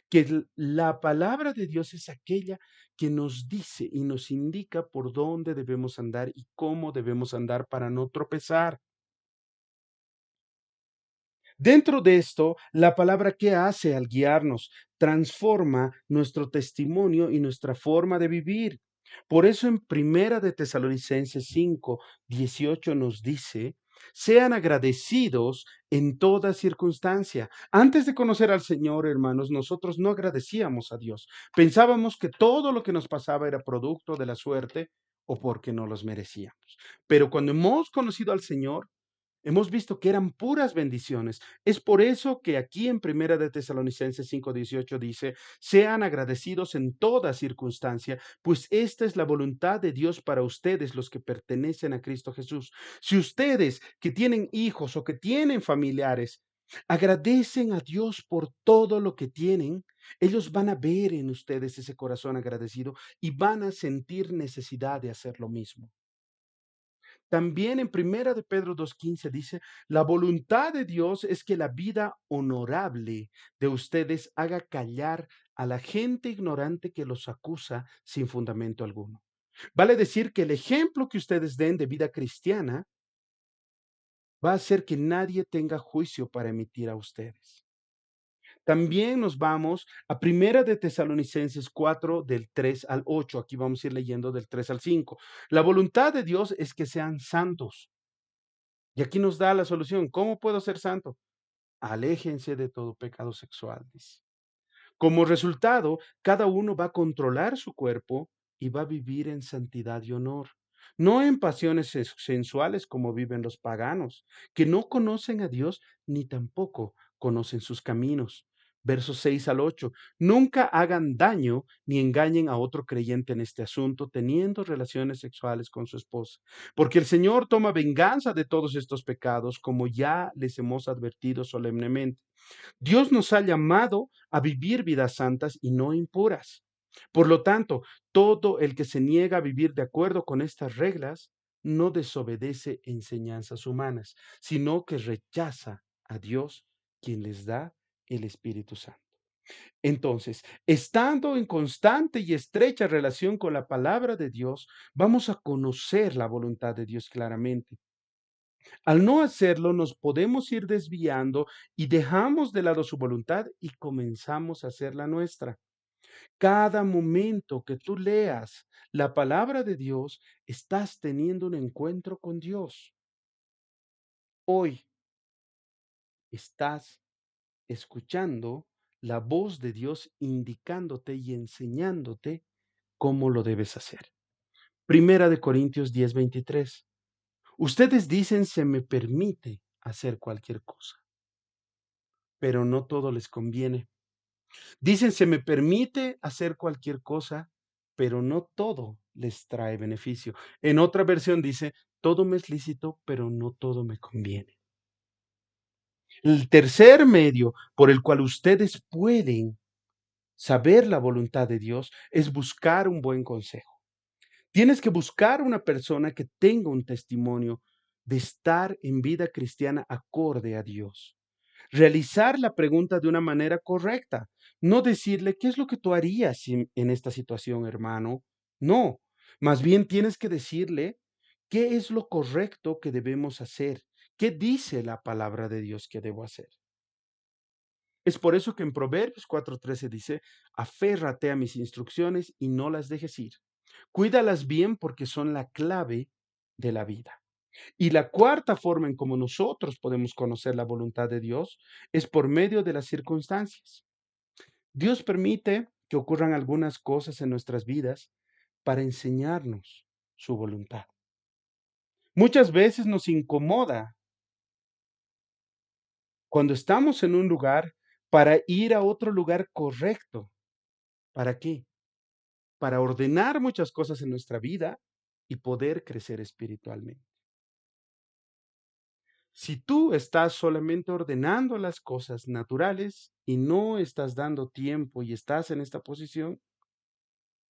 Que la palabra de Dios es aquella que nos dice y nos indica por dónde debemos andar y cómo debemos andar para no tropezar. Dentro de esto, la palabra ¿qué hace al guiarnos? Transforma nuestro testimonio y nuestra forma de vivir. Por eso en Primera de Tesalonicenses 5:18 nos dice, sean agradecidos en toda circunstancia. Antes de conocer al Señor, hermanos, nosotros no agradecíamos a Dios. Pensábamos que todo lo que nos pasaba era producto de la suerte o porque no los merecíamos. Pero cuando hemos conocido al Señor, hemos visto que eran puras bendiciones. Es por eso que aquí en Primera de Tesalonicenses 5:18 dice, sean agradecidos en toda circunstancia, pues esta es la voluntad de Dios para ustedes, los que pertenecen a Cristo Jesús. Si ustedes que tienen hijos o que tienen familiares, agradecen a Dios por todo lo que tienen, ellos van a ver en ustedes ese corazón agradecido y van a sentir necesidad de hacer lo mismo. También en Primera de Pedro 2:15 dice, la voluntad de Dios es que la vida honorable de ustedes haga callar a la gente ignorante que los acusa sin fundamento alguno. Vale decir que el ejemplo que ustedes den de vida cristiana va a hacer que nadie tenga juicio para emitir a ustedes. También nos vamos a Primera de Tesalonicenses 4, del 3 al 8. Aquí vamos a ir leyendo del 3 al 5. La voluntad de Dios es que sean santos. Y aquí nos da la solución. ¿Cómo puedo ser santo? Aléjense de todo pecado sexual, dice. Como resultado, cada uno va a controlar su cuerpo y va a vivir en santidad y honor, no en pasiones sensuales como viven los paganos, que no conocen a Dios ni tampoco conocen sus caminos. Versos 6 al 8. Nunca hagan daño ni engañen a otro creyente en este asunto, teniendo relaciones sexuales con su esposa, porque el Señor toma venganza de todos estos pecados, como ya les hemos advertido solemnemente. Dios nos ha llamado a vivir vidas santas y no impuras. Por lo tanto, todo el que se niega a vivir de acuerdo con estas reglas no desobedece enseñanzas humanas, sino que rechaza a Dios, quien les da el Espíritu Santo. Entonces, estando en constante y estrecha relación con la palabra de Dios, vamos a conocer la voluntad de Dios claramente. Al no hacerlo, nos podemos ir desviando y dejamos de lado su voluntad y comenzamos a hacer la nuestra. Cada momento que tú leas la palabra de Dios, estás teniendo un encuentro con Dios. Hoy estás escuchando la voz de Dios indicándote y enseñándote cómo lo debes hacer. Primera de Corintios 10:23. Ustedes dicen se me permite hacer cualquier cosa, pero no todo les conviene. Dicen, se me permite hacer cualquier cosa, pero no todo les trae beneficio. En otra versión dice, todo me es lícito, pero no todo me conviene. El tercer medio por el cual ustedes pueden saber la voluntad de Dios es buscar un buen consejo. Tienes que buscar una persona que tenga un testimonio de estar en vida cristiana acorde a Dios. Realizar la pregunta de una manera correcta, no decirle, ¿qué es lo que tú harías en esta situación, hermano? No, más bien tienes que decirle, ¿qué es lo correcto que debemos hacer? ¿Qué dice la palabra de Dios que debo hacer? Es por eso que en Proverbios 4:13 dice, aférrate a mis instrucciones y no las dejes ir. Cuídalas bien porque son la clave de la vida. Y la cuarta forma en cómo nosotros podemos conocer la voluntad de Dios es por medio de las circunstancias. Dios permite que ocurran algunas cosas en nuestras vidas para enseñarnos su voluntad. Muchas veces nos incomoda cuando estamos en un lugar para ir a otro lugar correcto. ¿Para qué? Para ordenar muchas cosas en nuestra vida y poder crecer espiritualmente. Si tú estás solamente ordenando las cosas naturales y no estás dando tiempo y estás en esta posición,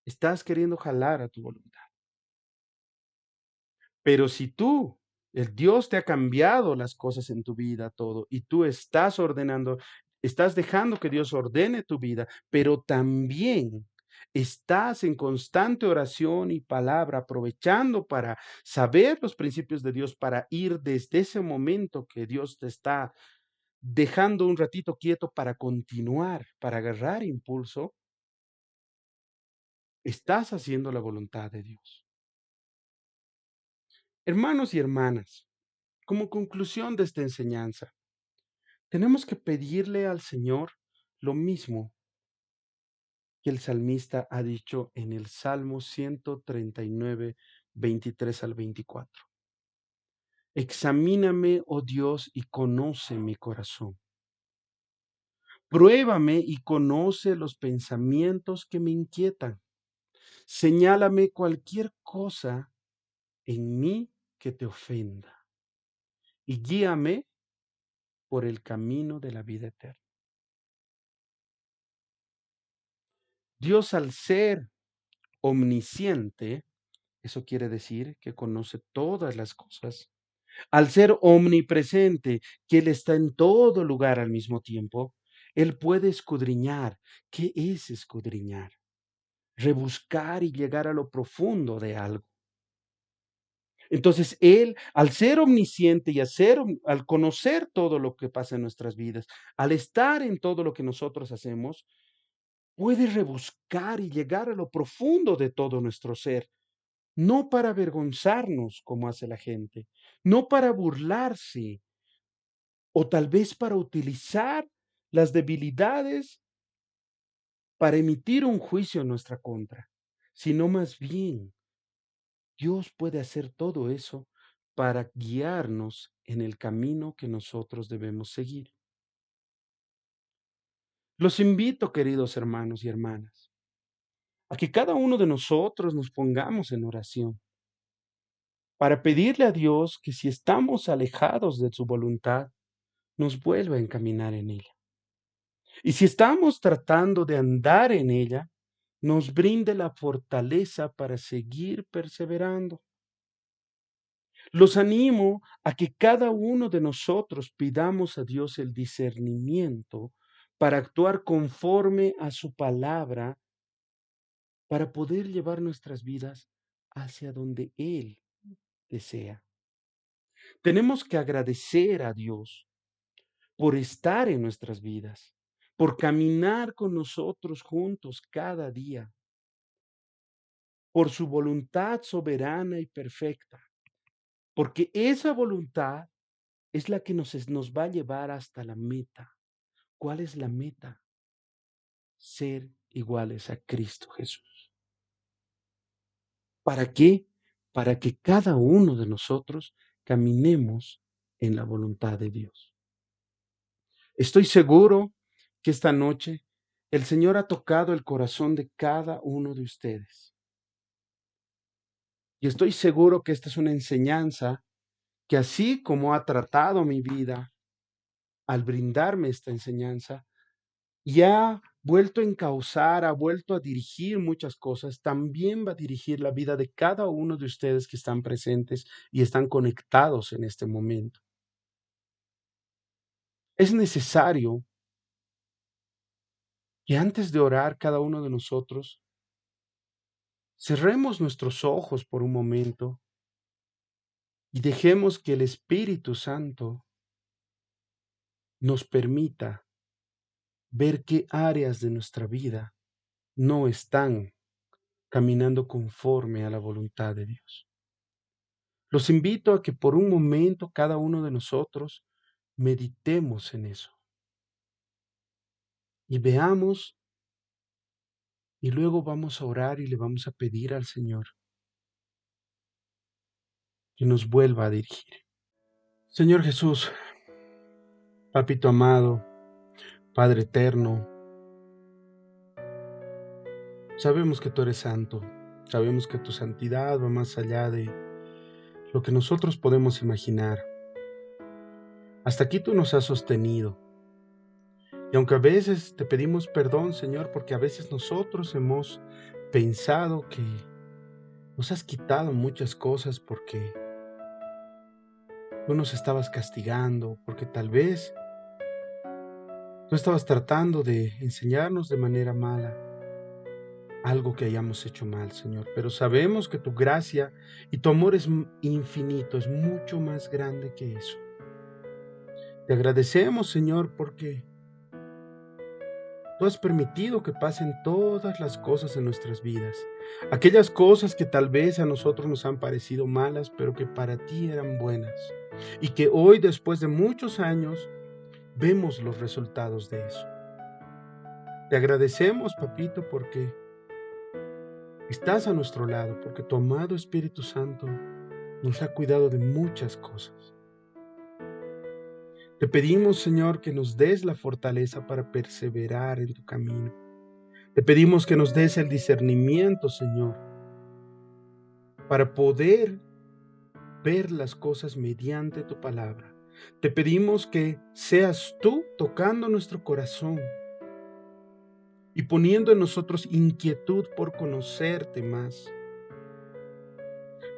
estás queriendo jalar a tu voluntad. Pero si tú, el Dios te ha cambiado las cosas en tu vida, todo, y tú estás ordenando, estás dejando que Dios ordene tu vida, pero también estás en constante oración y palabra, aprovechando para saber los principios de Dios, para ir desde ese momento que Dios te está dejando un ratito quieto para continuar, para agarrar impulso, estás haciendo la voluntad de Dios. Hermanos y hermanas, como conclusión de esta enseñanza, tenemos que pedirle al Señor lo mismo que el salmista ha dicho en el Salmo 139, 23 al 24. Examíname, oh Dios, y conoce mi corazón. Pruébame y conoce los pensamientos que me inquietan. Señálame cualquier cosa en mí que te ofenda y guíame por el camino de la vida eterna. Dios, al ser omnisciente, eso quiere decir que conoce todas las cosas. Al ser omnipresente, que Él está en todo lugar al mismo tiempo, Él puede escudriñar. ¿Qué es escudriñar? Rebuscar y llegar a lo profundo de algo. Entonces, Él, al ser omnisciente y al conocer todo lo que pasa en nuestras vidas, al estar en todo lo que nosotros hacemos, puede rebuscar y llegar a lo profundo de todo nuestro ser, no para avergonzarnos como hace la gente, no para burlarse o tal vez para utilizar las debilidades para emitir un juicio en nuestra contra, sino más bien Dios puede hacer todo eso para guiarnos en el camino que nosotros debemos seguir. Los invito, queridos hermanos y hermanas, a que cada uno de nosotros nos pongamos en oración para pedirle a Dios que si estamos alejados de su voluntad, nos vuelva a encaminar en ella. Y si estamos tratando de andar en ella, nos brinde la fortaleza para seguir perseverando. Los animo a que cada uno de nosotros pidamos a Dios el discernimiento para actuar conforme a su palabra, para poder llevar nuestras vidas hacia donde Él desea. Tenemos que agradecer a Dios por estar en nuestras vidas, por caminar con nosotros juntos cada día, por su voluntad soberana y perfecta, porque esa voluntad es la que nos va a llevar hasta la meta. ¿Cuál es la meta? Ser iguales a Cristo Jesús. ¿Para qué? Para que cada uno de nosotros caminemos en la voluntad de Dios. Estoy seguro que esta noche el Señor ha tocado el corazón de cada uno de ustedes. Y estoy seguro que esta es una enseñanza que así como ha tratado mi vida al brindarme esta enseñanza, y ha vuelto a encauzar, ha vuelto a dirigir muchas cosas, también va a dirigir la vida de cada uno de ustedes que están presentes y están conectados en este momento. Es necesario que antes de orar cada uno de nosotros, cerremos nuestros ojos por un momento y dejemos que el Espíritu Santo nos permita ver qué áreas de nuestra vida no están caminando conforme a la voluntad de Dios. Los invito a que por un momento cada uno de nosotros meditemos en eso y veamos y luego vamos a orar y le vamos a pedir al Señor que nos vuelva a dirigir. Señor Jesús, Papito amado, Padre eterno, sabemos que tú eres santo, sabemos que tu santidad va más allá de lo que nosotros podemos imaginar. Hasta aquí tú nos has sostenido. Y aunque a veces te pedimos perdón, Señor, porque a veces nosotros hemos pensado que nos has quitado muchas cosas porque tú nos estabas castigando, porque tal vez tú estabas tratando de enseñarnos de manera mala algo que hayamos hecho mal, Señor. Pero sabemos que tu gracia y tu amor es infinito, es mucho más grande que eso. Te agradecemos, Señor, porque tú has permitido que pasen todas las cosas en nuestras vidas. Aquellas cosas que tal vez a nosotros nos han parecido malas, pero que para ti eran buenas. Y que hoy, después de muchos años, vemos los resultados de eso. Te agradecemos, Papito, porque estás a nuestro lado, porque tu amado Espíritu Santo nos ha cuidado de muchas cosas. Te pedimos, Señor, que nos des la fortaleza para perseverar en tu camino. Te pedimos que nos des el discernimiento, Señor, para poder ver las cosas mediante tu palabra. Te pedimos que seas tú tocando nuestro corazón y poniendo en nosotros inquietud por conocerte más.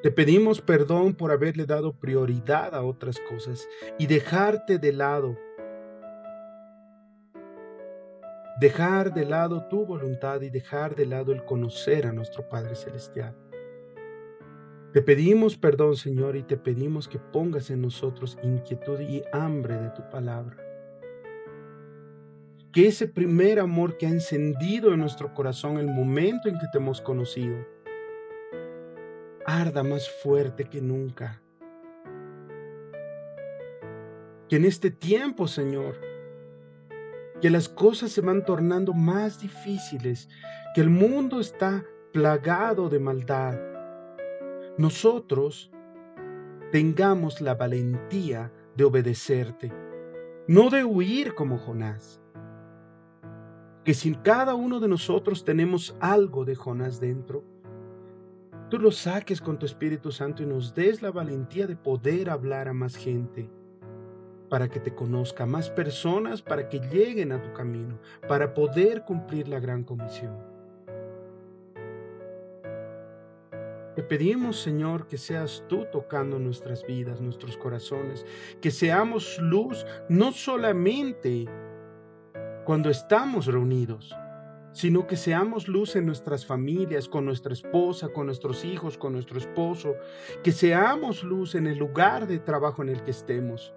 Te pedimos perdón por haberle dado prioridad a otras cosas y dejarte de lado. Dejar de lado tu voluntad y dejar de lado el conocer a nuestro Padre Celestial. Te pedimos perdón, Señor, y te pedimos que pongas en nosotros inquietud y hambre de tu palabra. Que ese primer amor que ha encendido en nuestro corazón el momento en que te hemos conocido, arda más fuerte que nunca. Que en este tiempo, Señor, que las cosas se van tornando más difíciles, que el mundo está plagado de maldad, nosotros tengamos la valentía de obedecerte, no de huir como Jonás. Que si cada uno de nosotros tenemos algo de Jonás dentro, tú lo saques con tu Espíritu Santo y nos des la valentía de poder hablar a más gente, para que te conozca, más personas para que lleguen a tu camino, para poder cumplir la gran comisión. Te pedimos, Señor, que seas tú tocando nuestras vidas, nuestros corazones, que seamos luz no solamente cuando estamos reunidos, sino que seamos luz en nuestras familias, con nuestra esposa, con nuestros hijos, con nuestro esposo, que seamos luz en el lugar de trabajo en el que estemos.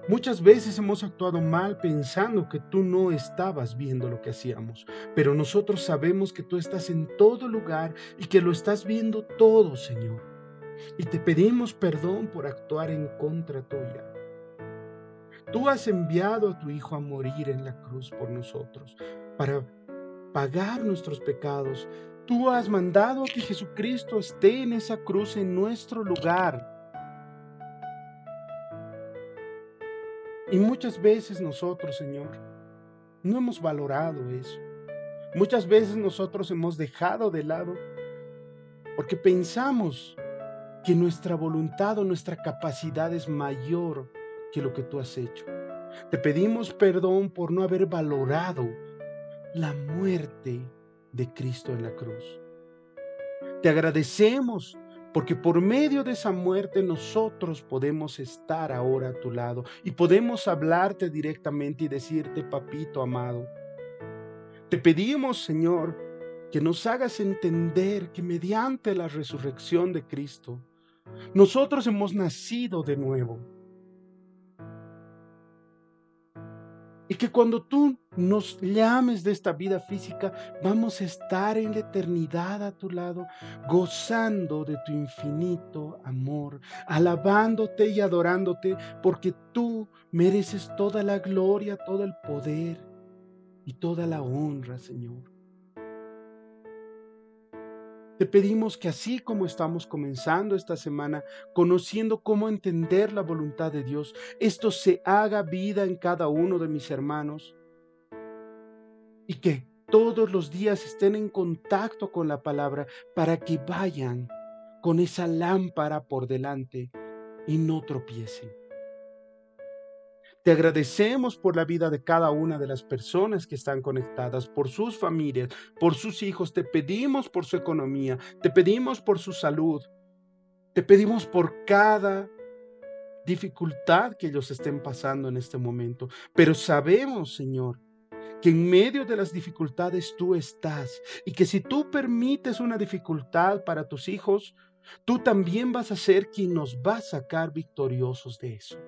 Muchas veces hemos actuado mal pensando que tú no estabas viendo lo que hacíamos, pero nosotros sabemos que tú estás en todo lugar y que lo estás viendo todo, Señor. Y te pedimos perdón por actuar en contra tuya. Tú has enviado a tu Hijo a morir en la cruz por nosotros, para pagar nuestros pecados. Tú has mandado a que Jesucristo esté en esa cruz en nuestro lugar. Y muchas veces nosotros, Señor, no hemos valorado eso. Muchas veces nosotros hemos dejado de lado porque pensamos que nuestra voluntad o nuestra capacidad es mayor que lo que tú has hecho. Te pedimos perdón por no haber valorado la muerte de Cristo en la cruz. Te agradecemos porque por medio de esa muerte nosotros podemos estar ahora a tu lado y podemos hablarte directamente y decirte, papito amado. Te pedimos, Señor, que nos hagas entender que mediante la resurrección de Cristo, nosotros hemos nacido de nuevo. Y que cuando tú nos llames de esta vida física, vamos a estar en la eternidad a tu lado, gozando de tu infinito amor, alabándote y adorándote, porque tú mereces toda la gloria, todo el poder y toda la honra, Señor. Te pedimos que así como estamos comenzando esta semana, conociendo cómo entender la voluntad de Dios, esto se haga vida en cada uno de mis hermanos y que todos los días estén en contacto con la palabra para que vayan con esa lámpara por delante y no tropiecen. Te agradecemos por la vida de cada una de las personas que están conectadas, por sus familias, por sus hijos. Te pedimos por su economía, te pedimos por su salud, te pedimos por cada dificultad que ellos estén pasando en este momento. Pero sabemos, Señor, que en medio de las dificultades tú estás y que si tú permites una dificultad para tus hijos, tú también vas a ser quien nos va a sacar victoriosos de eso.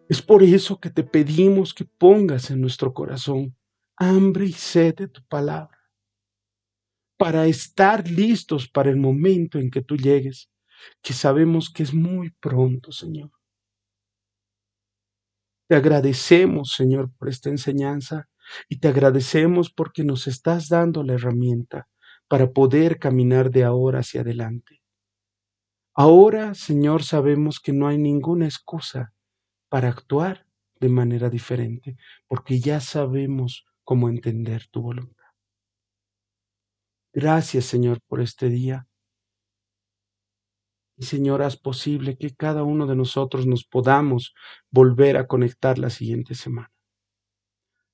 Es por eso que te pedimos que pongas en nuestro corazón hambre y sed de tu palabra, para estar listos para el momento en que tú llegues, que sabemos que es muy pronto, Señor. Te agradecemos, Señor, por esta enseñanza y te agradecemos porque nos estás dando la herramienta para poder caminar de ahora hacia adelante. Ahora, Señor, sabemos que no hay ninguna excusa para actuar de manera diferente, porque ya sabemos cómo entender tu voluntad. Gracias, Señor, por este día. Y, Señor, haz posible que cada uno de nosotros nos podamos volver a conectar la siguiente semana.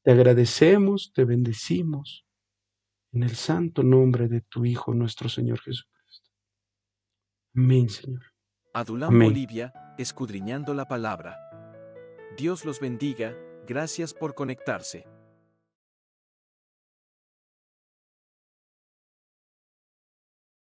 Te agradecemos, te bendecimos, en el santo nombre de tu Hijo, nuestro Señor Jesucristo. Amén, Señor. Adulam Amén. Bolivia, escudriñando la palabra. Dios los bendiga, gracias por conectarse.